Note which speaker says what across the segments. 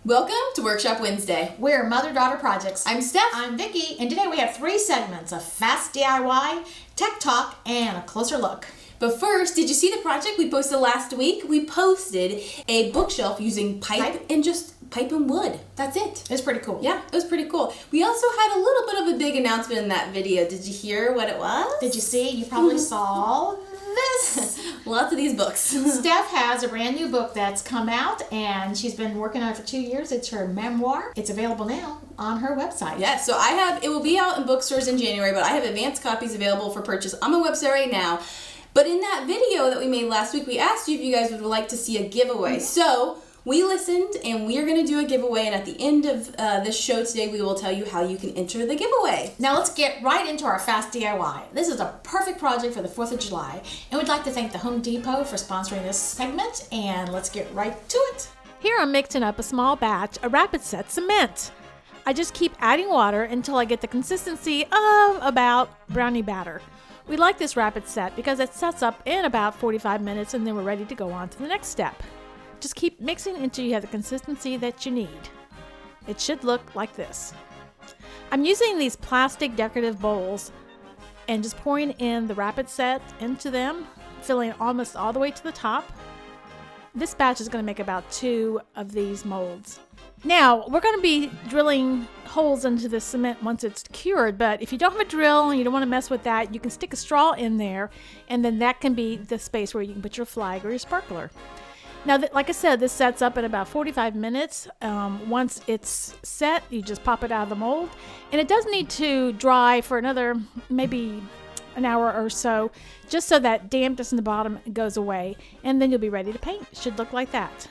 Speaker 1: Welcome to Workshop Wednesday.
Speaker 2: We're Mother-Daughter Projects.
Speaker 1: I'm Steph.
Speaker 2: I'm Vicki, and today we have 3 segments: a fast DIY, tech talk, and a closer look.
Speaker 1: But first, did you see the project we posted last week? We posted a bookshelf using pipe and just pipe and wood. That's it.
Speaker 2: It's pretty cool.
Speaker 1: Yeah, it was pretty cool. We also had a little bit of a big announcement in that video. Did you hear what it was?
Speaker 2: Did you see? You probably saw this.
Speaker 1: Lots of these books.
Speaker 2: Steph has a brand new book that's come out, and she's been working on it for 2 years. It's her memoir. It's available now on her website.
Speaker 1: Yes, so it will be out in bookstores in January, but I have advanced copies available for purchase on my website right now. But in that video that we made last week, we asked you if you guys would like to see a giveaway. So we listened, and we are going to do a giveaway, and at the end of this show today, we will tell you how you can enter the giveaway.
Speaker 2: Now let's get right into our fast DIY. This is a perfect project for the 4th of July, and we'd like to thank the Home Depot for sponsoring this segment, and let's get right to it.
Speaker 3: Here I'm mixing up a small batch of rapid set cement. I just keep adding water until I get the consistency of about brownie batter. We like this rapid set because it sets up in about 45 minutes and then we're ready to go on to the next step. Just keep mixing until you have the consistency that you need. It should look like this. I'm using these plastic decorative bowls and just pouring in the rapid set into them, filling almost all the way to the top. This batch is going to make about 2 of these molds. Now, we're going to be drilling holes into the cement once it's cured, but if you don't have a drill and you don't want to mess with that, you can stick a straw in there, and then that can be the space where you can put your flag or your sparkler. Now, like I said, this sets up in about 45 minutes. Once it's set, you just pop it out of the mold, and it does need to dry for another maybe an hour or so, just so that dampness in the bottom goes away, and then you'll be ready to paint. It should look like that.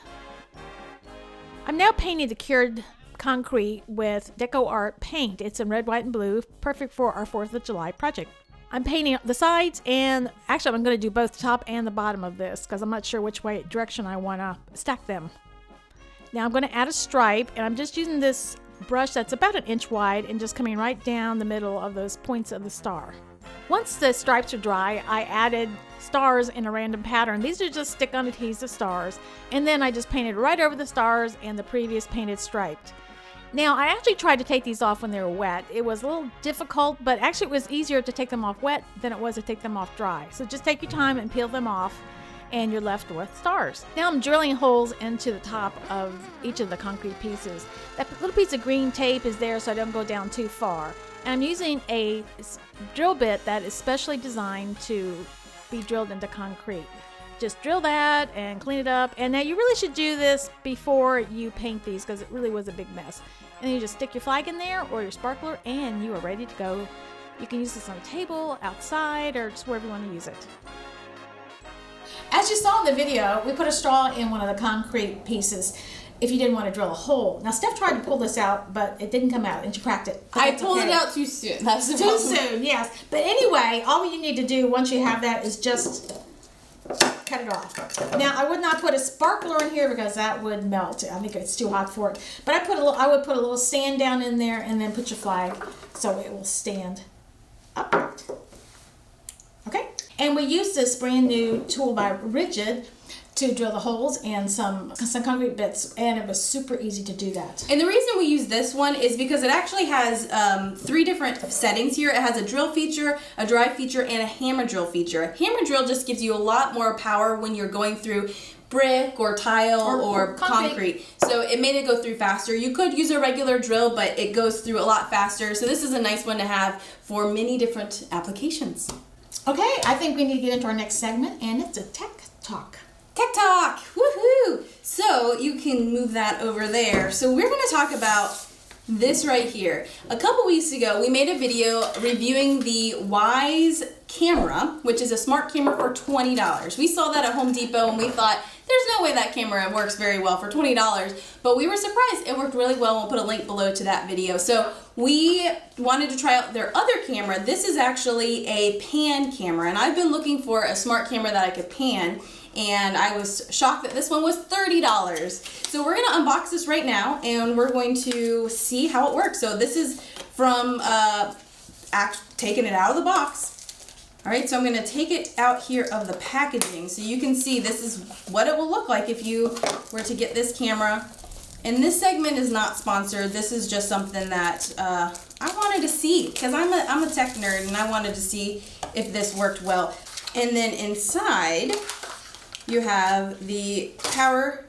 Speaker 3: I'm now painting the cured concrete with Deco Art paint. It's in red, white, and blue, perfect for our 4th of July project. I'm painting the sides, and actually I'm going to do both the top and the bottom of this because I'm not sure which direction I want to stack them. Now I'm going to add a stripe, and I'm just using this brush that's about 1 inch wide and just coming right down the middle of those points of the star. Once the stripes are dry, I added stars in a random pattern. These are just stick-on adhesive stars, and then I just painted right over the stars and the previous painted striped. Now, I actually tried to take these off when they were wet. It was a little difficult, but actually it was easier to take them off wet than it was to take them off dry. So just take your time and peel them off, and you're left with stars. Now I'm drilling holes into the top of each of the concrete pieces. That little piece of green tape is there so I don't go down too far. And I'm using a drill bit that is specially designed to be drilled into concrete. Just drill that and clean it up. And now you really should do this before you paint these because it really was a big mess. And then you just stick your flag in there or your sparkler and you are ready to go. You can use this on a table, outside, or just wherever you want to use it.
Speaker 2: As you saw in the video, we put a straw in one of the concrete pieces if you didn't want to drill a hole. Now, Steph tried to pull this out, but it didn't come out, and she cracked it.
Speaker 1: I pulled it out too soon. That's the
Speaker 2: Too
Speaker 1: problem.
Speaker 2: soon, yes. But anyway, all you need to do once you have that is just cut it off. Now, I would not put a sparkler in here because that would melt. I think it's too hot for it. But I would put a little sand down in there and then put your flag so it will stand upright. Okay? And we used this brand new tool by Rigid to drill the holes and some concrete bits, and it was super easy to do that.
Speaker 1: And the reason we use this one is because it actually has 3 different settings here. It has a drill feature, a drive feature, and a hammer drill feature. A hammer drill just gives you a lot more power when you're going through brick or tile or concrete. So it made it go through faster. You could use a regular drill, but it goes through a lot faster. So this is a nice one to have for many different applications.
Speaker 2: Okay, I think we need to get into our next segment, and it's a tech talk.
Speaker 1: Tech Talk! Woohoo! So you can move that over there. So we're going to talk about this right here. A couple weeks ago, we made a video reviewing the WyzeCam, which is a smart camera for $20. We saw that at Home Depot and we thought, there's no way that camera works very well for $20, but we were surprised. It worked really well. We'll put a link below to that video. So we wanted to try out their other camera. This is actually a pan camera, and I've been looking for a smart camera that I could pan, and I was shocked that this one was $30. So we're gonna unbox this right now, and we're going to see how it works. So this is from taking it out of the box. All right, so I'm gonna take it out here of the packaging so you can see this is what it will look like if you were to get this camera And this segment is not sponsored. This is just something that I wanted to see because I'm a tech nerd and I wanted to see if this worked well. And then inside you have the power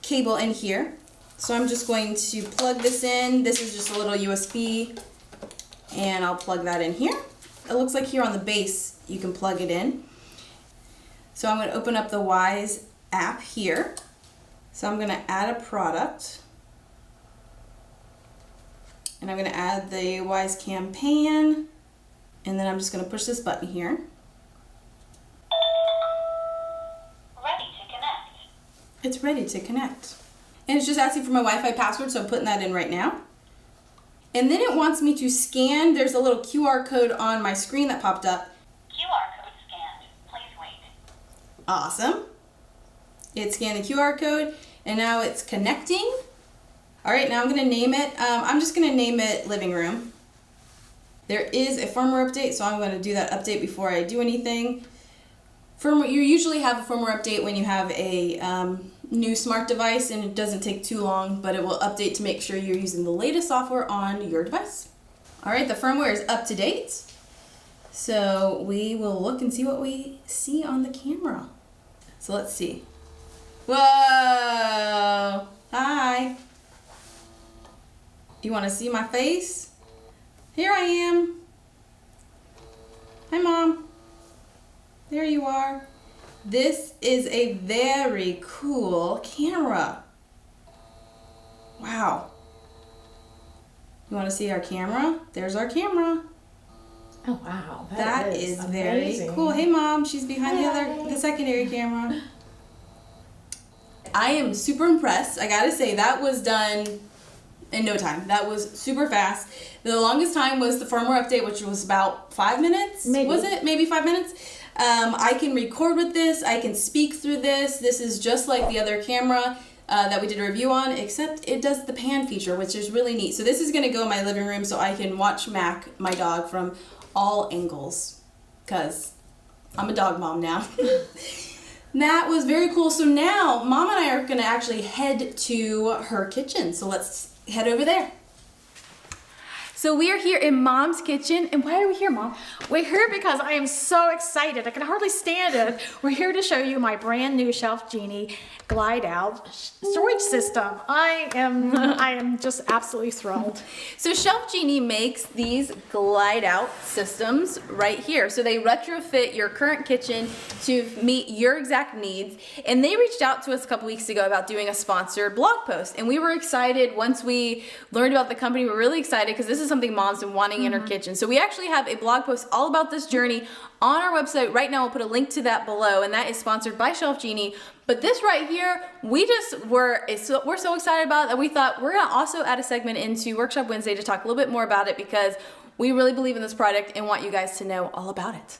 Speaker 1: cable in here. So I'm just going to plug this in. This is just a little USB and I'll plug that in here. It looks like here on the base you can plug it in. So I'm going to open up the Wyze app here. So I'm going to add a product, and I'm going to add the WyzeCam pan, and then I'm just going to push this button here.
Speaker 4: Ready to connect.
Speaker 1: It's ready to connect. And it's just asking for my Wi-Fi password, so I'm putting that in right now. And then it wants me to scan. There's a little QR code on my screen that popped up.
Speaker 4: QR code scanned. Please wait.
Speaker 1: Awesome. It scanned the QR code and now it's connecting. All right, now I'm gonna name it. I'm just gonna name it living room. There is a firmware update, so I'm gonna do that update before I do anything. You usually have a firmware update when you have a new smart device, and it doesn't take too long, but it will update to make sure you're using the latest software on your device. All right, the firmware is up to date. So we will look and see what we see on the camera. So let's see. Whoa! Hi! You want to see my face? Here I am. Hi, Mom. There you are. This is a very cool camera. Wow. You want to see our camera? There's our camera.
Speaker 2: Oh wow,
Speaker 1: That is very
Speaker 2: amazing.
Speaker 1: cool. Hey, Mom. She's behind the secondary camera. I am super impressed. I gotta say, that was done in no time. That was super fast. The longest time was the firmware update, which was about 5 minutes.
Speaker 2: Maybe.
Speaker 1: Was it? Maybe 5 minutes? I can record with this. I can speak through this. This is just like the other camera that we did a review on, except it does the pan feature, which is really neat. So this is gonna go in my living room so I can watch Mac, my dog, from all angles, because I'm a dog mom now. That was very cool. So now Mom and I are going to actually head to her kitchen. So let's head over there. So we are here in Mom's kitchen. And why are we here, Mom?
Speaker 2: We're here because I am so excited. I can hardly stand it. We're here to show you my brand new ShelfGenie glide out storage system. I am just absolutely thrilled.
Speaker 1: So ShelfGenie makes these glide out systems right here. So they retrofit your current kitchen to meet your exact needs. And they reached out to us a couple weeks ago about doing a sponsored blog post. And we were excited once we learned about the company. We're really excited because this is something Mom's been wanting in her kitchen. So we actually have a blog post all about this journey on our website right now. We'll put a link to that below, and that is sponsored by ShelfGenie. But this right here, we're so excited about that we thought we're gonna also add a segment into Workshop Wednesday to talk a little bit more about it because we really believe in this product and want you guys to know all about it.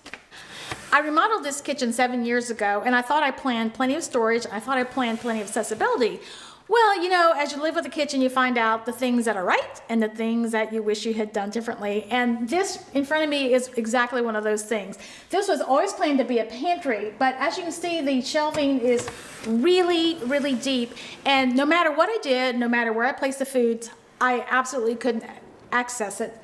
Speaker 2: I remodeled this kitchen 7 years ago, and I thought I planned plenty of storage. I thought I planned plenty of accessibility. Well, you know, as you live with a kitchen, you find out the things that are right and the things that you wish you had done differently. And this in front of me is exactly one of those things. This was always planned to be a pantry, but as you can see, the shelving is really, really deep. And no matter what I did, no matter where I placed the foods, I absolutely couldn't access it.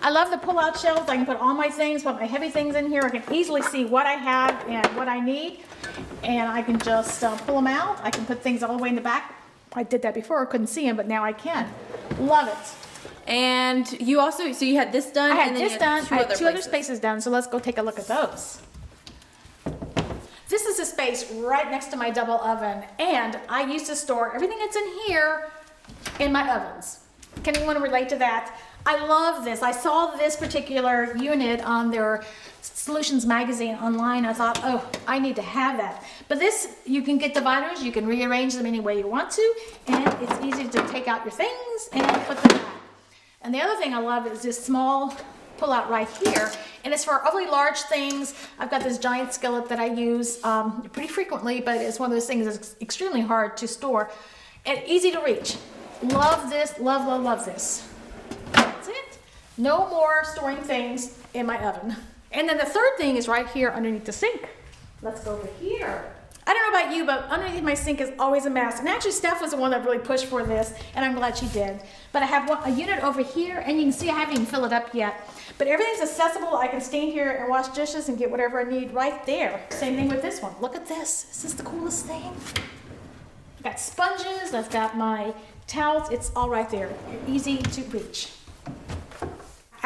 Speaker 2: I love the pull-out shelves. I can put all my things, put my heavy things in here. I can easily see what I have and what I need. And I can just pull them out. I can put things all the way in the back. I did that before, I couldn't see them, but now I can. Love it.
Speaker 1: And you also, so you had this done?
Speaker 2: I had
Speaker 1: and then
Speaker 2: this
Speaker 1: you
Speaker 2: done, I had two other
Speaker 1: places.
Speaker 2: spaces done, so let's go take a look at those. This is a space right next to my double oven, and I used to store everything that's in here in my ovens. Can anyone relate to that? I love this. I saw this particular unit on their Solutions magazine online. I thought, oh, I need to have that. But this, you can get dividers, you can rearrange them any way you want to, and it's easy to take out your things and put them back. And the other thing I love is this small pull out right here, and it's for really large things. I've got this giant skillet that I use pretty frequently, but it's one of those things that's extremely hard to store and easy to reach. Love this, love, love, love this. That's it. No more storing things in my oven. And then the third thing is right here underneath the sink. Let's go over here. I don't know about you, but underneath my sink is always a mess. And actually, Steph was the one that really pushed for this, and I'm glad she did. But I have a unit over here, and you can see I haven't even filled it up yet. But everything's accessible. I can stand here and wash dishes and get whatever I need right there. Same thing with this one. Look at this. Is this the coolest thing? I've got sponges. I've got my towels. It's all right there. Easy to reach.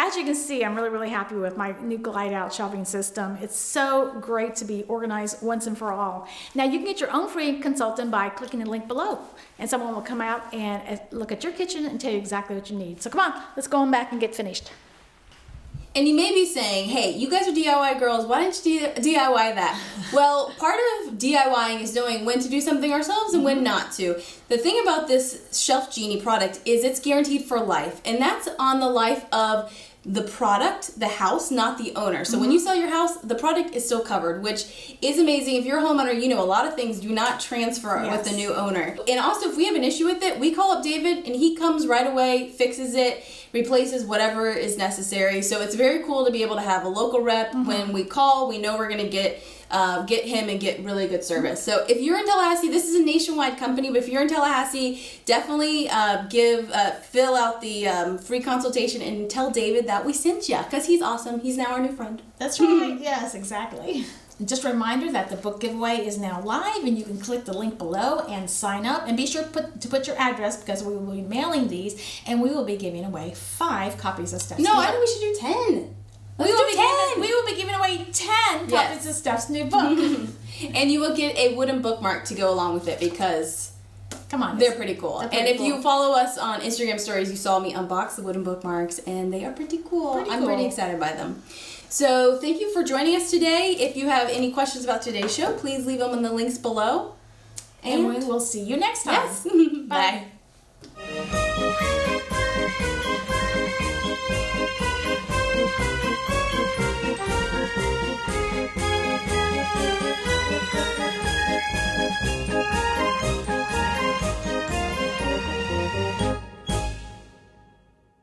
Speaker 2: As you can see, I'm really, really happy with my new glide out shelving system. It's so great to be organized once and for all. Now you can get your own free consultant by clicking the link below, and someone will come out and look at your kitchen and tell you exactly what you need. So come on, let's go on back and get finished.
Speaker 1: And you may be saying, hey, you guys are DIY girls, why don't you DIY that? Well, part of DIYing is knowing when to do something ourselves and when not to. The thing about this ShelfGenie product is it's guaranteed for life, and that's on the life of the product, the house, not the owner. So when you sell your house, the product is still covered, which is amazing. If you're a homeowner, you know a lot of things do not transfer with the new owner. And also, if we have an issue with it, we call up David and he comes right away, fixes it, replaces whatever is necessary. So it's very cool to be able to have a local rep. When we call, we know we're going to get him and get really good service. So if you're in Tallahassee, this is a nationwide company, but if you're in Tallahassee, definitely fill out the free consultation and tell David that we sent you, because he's awesome. He's now our new friend.
Speaker 2: That's right. Yes, exactly. And just a reminder that the book giveaway is now live, and you can click the link below and sign up. And be sure to put your address, because we will be mailing these, and we will be giving away 5 copies of Steph's
Speaker 1: No,
Speaker 2: new
Speaker 1: I
Speaker 2: book.
Speaker 1: think we should do 10.
Speaker 2: We will be giving away 10 copies of Steph's new book.
Speaker 1: And you will get a wooden bookmark to go along with it, because
Speaker 2: come on,
Speaker 1: they're pretty cool.
Speaker 2: They're pretty
Speaker 1: and if
Speaker 2: cool.
Speaker 1: you follow us on Instagram stories, you saw me unbox the wooden bookmarks, and they are pretty cool. I'm pretty excited by them. So thank you for joining us today. If you have any questions about today's show, please leave them in the links below.
Speaker 2: And we will see you next time.
Speaker 1: Yes. Bye.